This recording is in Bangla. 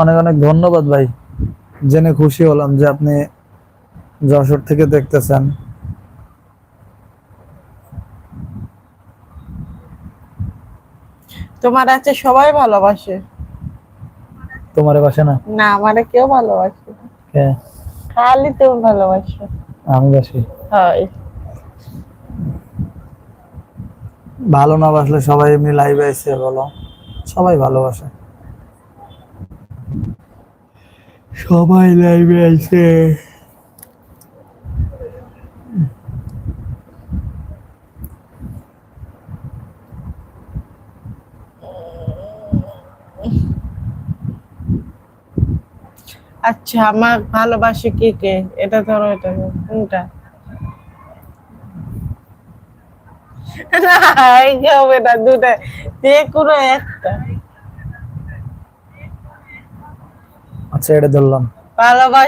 অনেক অনেক ধন্যবাদ ভাই, জেনে খুশি হলাম যে আপনি যশোর থেকে দেখতেছেন। তোমার আছে সবাই ভালোবাসে। তোমারে বাসে না? না, আমারে কেউ ভালোবাসে না। কে? খালি তুমি ভালোবাসো। আমি বাসি। হয়। ভালো না বাসলে সবাই এমনি লাইভে এসে বলো, সবাই ভালোবাসে, সবাই লাইভে আইছে। আচ্ছা, আমার ভালোবাসে কে কে, এটা ধরো, এটা ধরো। কোনটা? না, এই হবে না, দুটা, যে কোনো একটা। আচ্ছা, এটা ধরলাম। ভালোবাসে